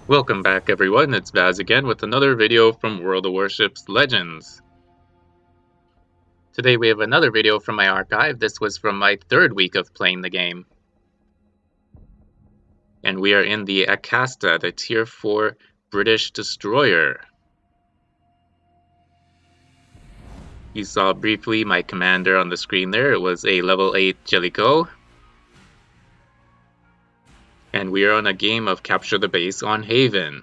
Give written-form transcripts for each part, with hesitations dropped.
Welcome back everyone, it's Vaz again with another video from World of Warships Legends. Today we have another video from my archive. This was from my third week of playing the game. And we are in the Acasta, the Tier 4 British destroyer. You saw briefly my commander on the screen there. It was a level 8 Jellicoe. And we are on a game of Capture the Base on Haven.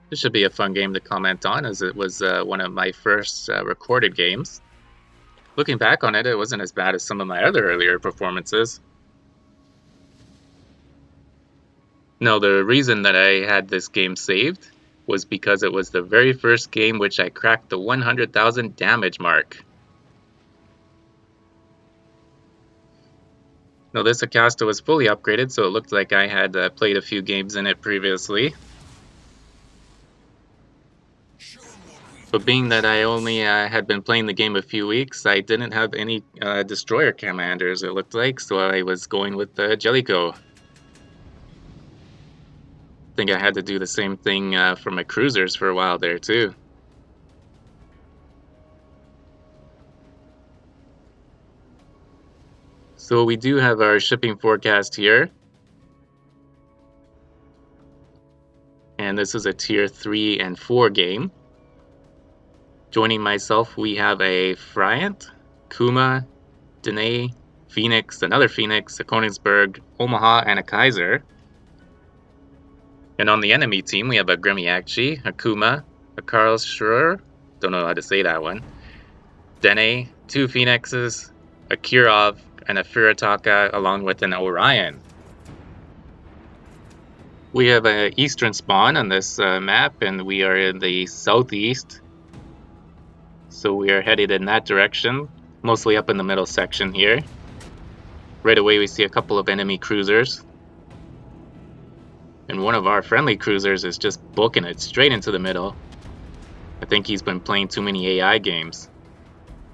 This should be a fun game to comment on, as it was one of my first recorded games. Looking back on it, it wasn't as bad as some of my other earlier performances. No, the reason that I had this game saved was because it was the very first game which I cracked the 100,000 damage mark. Now this Acasta was fully upgraded, so it looked like I had played a few games in it previously. But being that I only had been playing the game a few weeks, I didn't have any destroyer commanders, it looked like, so I was going with Jellicoe. I think I had to do the same thing for my cruisers for a while there too. So we do have our shipping forecast here. And this is a tier 3 and 4 game. Joining myself, we have a Friant, Kuma, Danae, Phoenix, another Phoenix, a Königsberg, Omaha, and a Kaiser. And on the enemy team, we have a Gremiakchi, a Kuma, a Karlsruhe, don't know how to say that one, Danae, 2 Phoenixes, a Kirov, and a Furitaka, along with an Orion. We have an eastern spawn on this map, and we are in the southeast. So we are headed in that direction, mostly up in the middle section here. Right away we see a couple of enemy cruisers. And one of our friendly cruisers is just booking it straight into the middle. I think he's been playing too many AI games.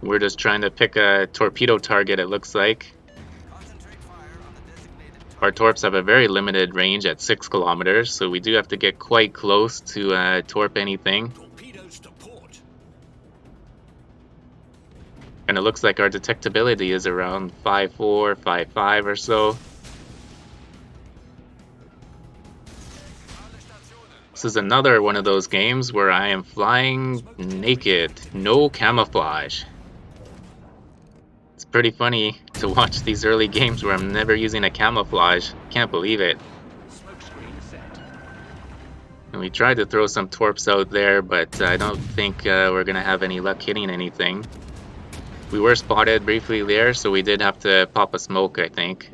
We're just trying to pick a torpedo target, it looks like. Our torps have a very limited range at 6 kilometers, so we do have to get quite close to torp anything. And it looks like our detectability is around 5.4, 5.5 or so. This is another one of those games where I am flying naked, no camouflage. It's pretty funny to watch these early games where I'm never using a camouflage. Can't believe it. And we tried to throw some torps out there, but I don't think we're gonna have any luck hitting anything. We were spotted briefly there, so we did have to pop a smoke, I think.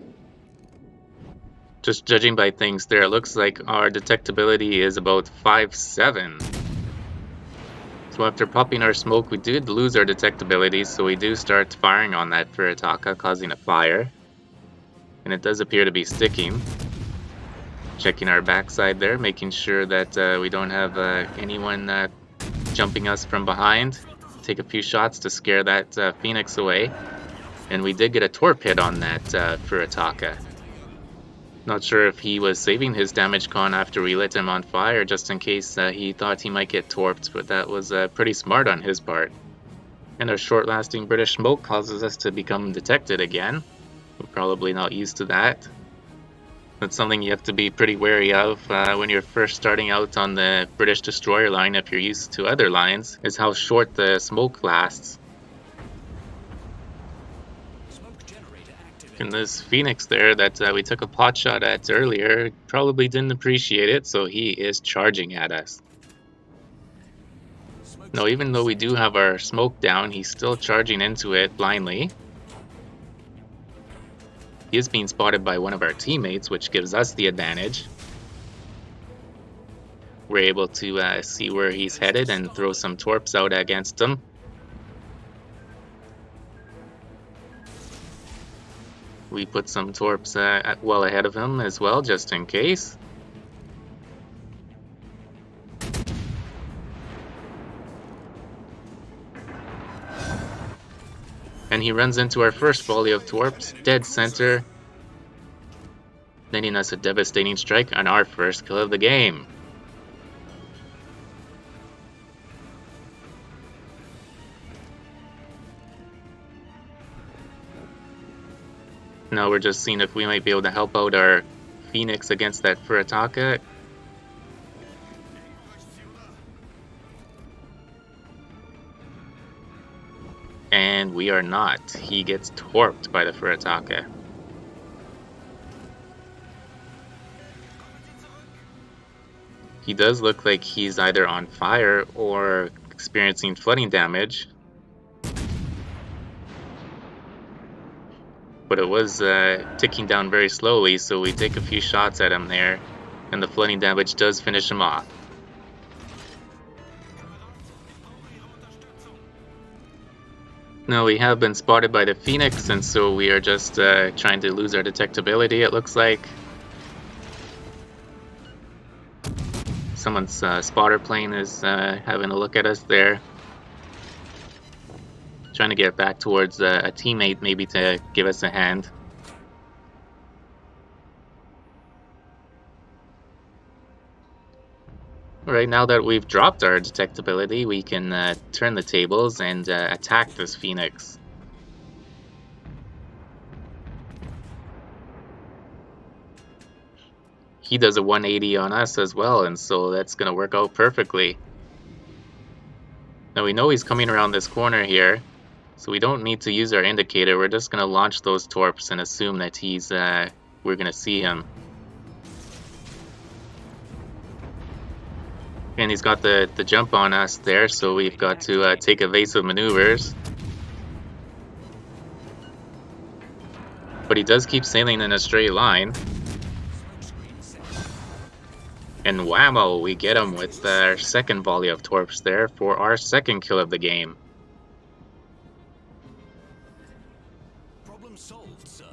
Just judging by things there, it looks like our detectability is about 5.7. So after popping our smoke, we did lose our detectability, so we do start firing on that Furitaka, causing a fire. And it does appear to be sticking. Checking our backside there, making sure that we don't have anyone jumping us from behind. Take a few shots to scare that Phoenix away. And we did get a torp hit on that Furitaka. Not sure if he was saving his damage con after we lit him on fire, just in case he thought he might get torped, but that was pretty smart on his part. And our short-lasting British smoke causes us to become detected again. We're probably not used to that. That's something you have to be pretty wary of when you're first starting out on the British destroyer line, if you're used to other lines, is how short the smoke lasts. And this Phoenix there that we took a pot shot at earlier probably didn't appreciate it, so he is charging at us. Now, even though we do have our smoke down, he's still charging into it blindly. He is being spotted by one of our teammates, which gives us the advantage. We're able to see where he's headed and throw some torps out against him. We put some torps well ahead of him as well, just in case. And he runs into our first volley of torps, dead center. netting us a devastating strike on our first kill of the game. Now we're just seeing if we might be able to help out our Phoenix against that Furitaka. And we are not. He gets torped by the Furitaka. He does look like he's either on fire or experiencing flooding damage. But it was ticking down very slowly, so we take a few shots at him there, and the flooding damage does finish him off. No, we have been spotted by the Phoenix, and so we are just trying to lose our detectability, it looks like. Someone's spotter plane is having a look at us there. Trying to get back towards a teammate maybe to give us a hand. Alright, now that we've dropped our detectability, we can turn the tables and attack this Phoenix. He does a 180 on us as well, and so that's going to work out perfectly. Now we know he's coming around this corner here, so we don't need to use our indicator. We're just going to launch those torps and assume that we're going to see him. And he's got the jump on us there, so we've got to take evasive maneuvers. But he does keep sailing in a straight line. And whammo, we get him with our second volley of torps there for our second kill of the game. Problem solved, sir.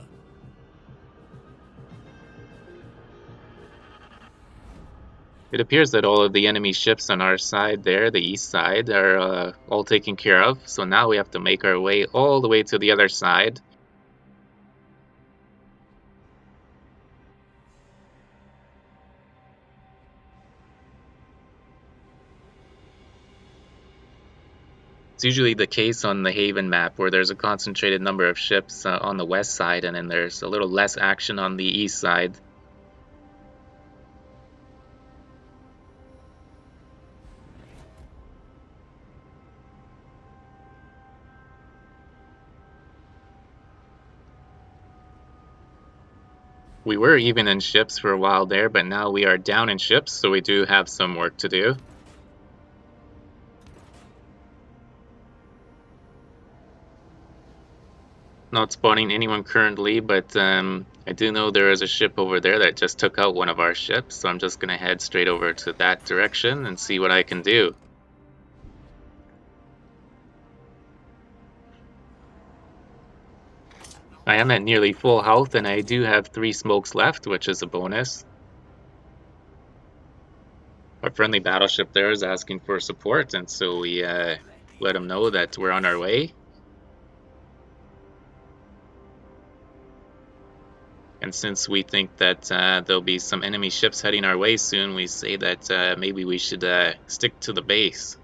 It appears that all of the enemy ships on our side there, the east side, are all taken care of. So now we have to make our way all the way to the other side. It's usually the case on the Haven map where there's a concentrated number of ships on the west side, and then there's a little less action on the east side. We were even in ships for a while there, but now we are down in ships, so we do have some work to do. Not spotting anyone currently, but I do know there is a ship over there that just took out one of our ships, so I'm just going to head straight over to that direction and see what I can do. I am at nearly full health, and I do have 3 smokes left, which is a bonus. Our friendly battleship there is asking for support, and so we let him know that we're on our way. And since we think that there'll be some enemy ships heading our way soon, we say that maybe we should stick to the base.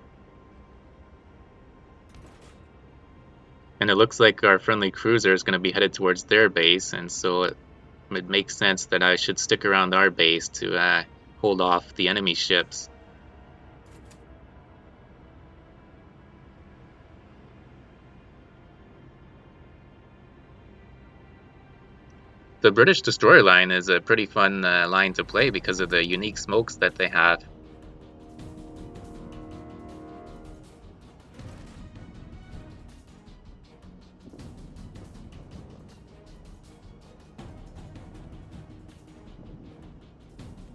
And it looks like our friendly cruiser is going to be headed towards their base, and so it makes sense that I should stick around our base to hold off the enemy ships. The British destroyer line is a pretty fun line to play because of the unique smokes that they have.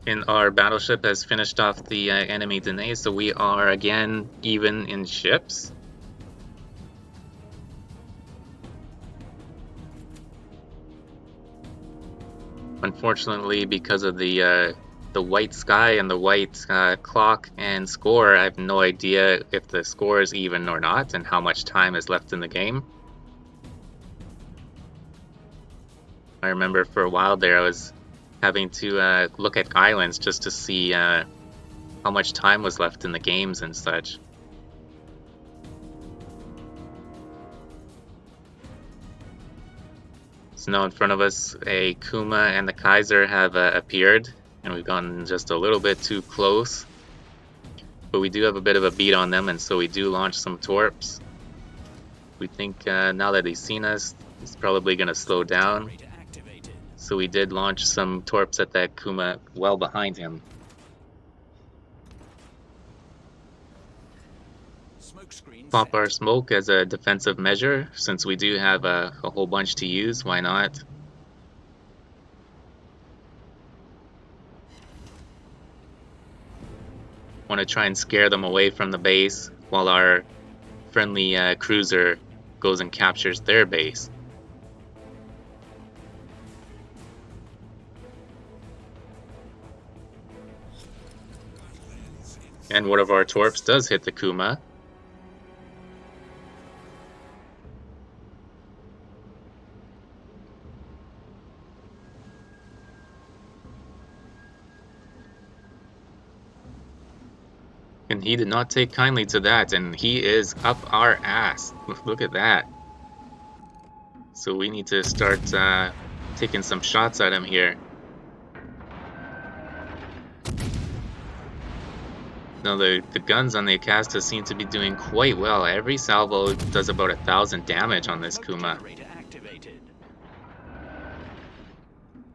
And our battleship has finished off the enemy Danae, so we are again even in ships. Unfortunately, because of the white sky and the white clock and score, I have no idea if the score is even or not and how much time is left in the game. I remember for a while there I was having to look at islands just to see how much time was left in the games and such. So now in front of us, a Kuma and the Kaiser have appeared, and we've gone just a little bit too close. But we do have a bit of a beat on them, and so we do launch some torps. We think now that he's seen us, he's probably going to slow down. Generator activated. So we did launch some torps at that Kuma well behind him. Smoke screen Pop set. our smoke as a defensive measure, since we do have a whole bunch to use, why not? Want to try and scare them away from the base while our friendly cruiser goes and captures their base. And one of our torps does hit the Kuma. And he did not take kindly to that, and he is up our ass. Look at that. So we need to start taking some shots at him here. Now the guns on the Acasta seem to be doing quite well. Every salvo does about 1,000 damage on this Smoke Kuma. generator activated.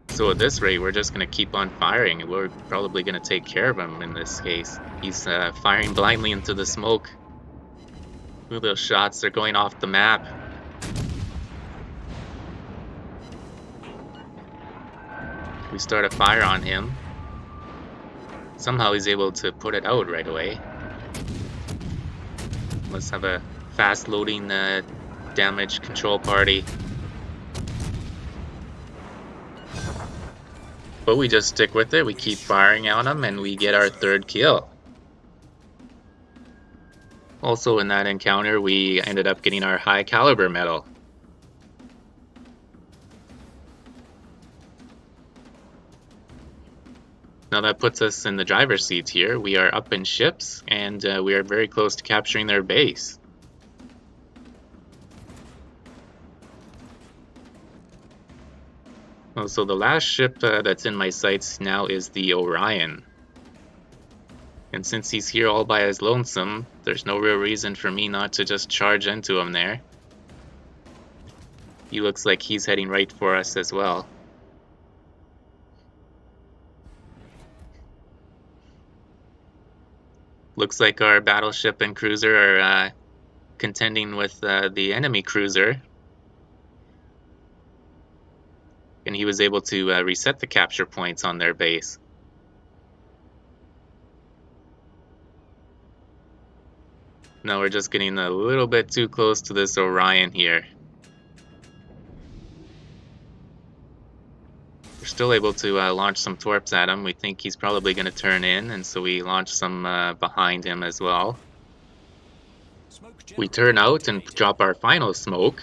So at this rate, we're just going to keep on firing, and we're probably going to take care of him in this case. He's firing blindly into the smoke. Ooh, those shots are going off the map. We start a fire on him. Somehow he's able to put it out right away. Let's have a fast loading damage control party. But we just stick with it, we keep firing on him, and we get our third kill. Also in that encounter, we ended up getting our high caliber medal. Now that puts us in the driver's seat here. We are up in ships, and we are very close to capturing their base. Oh, so the last ship that's in my sights now is the Orion. And since he's here all by his lonesome, there's no real reason for me not to just charge into him there. He looks like he's heading right for us as well. Looks like our battleship and cruiser are contending with the enemy cruiser. And he was able to reset the capture points on their base. Now we're just getting a little bit too close to this Orion here. We're still able to launch some torps at him. We think he's probably going to turn in, and so we launch some behind him as well. Smoke We generator turn out and activated. drop our final smoke.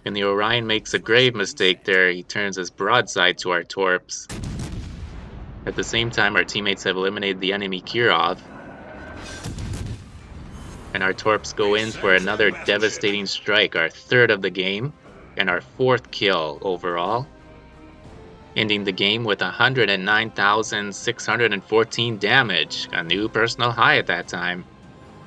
And the Orion makes a grave mistake there. He turns his broadside to our torps. At the same time, our teammates have eliminated the enemy Kirov. And our torps go in for another devastating strike, our third of the game, and our fourth kill overall. Ending the game with 109,614 damage, a new personal high at that time.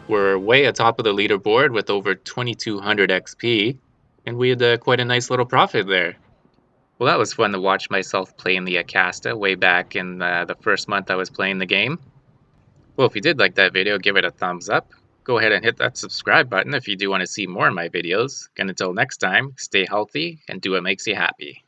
We're way atop of the leaderboard with over 2,200 XP, and we had quite a nice little profit there. Well, that was fun to watch myself play in the Acasta way back in the first month I was playing the game. Well, if you did like that video, give it a thumbs up. Go ahead and hit that subscribe button if you do want to see more of my videos. And until next time, stay healthy and do what makes you happy.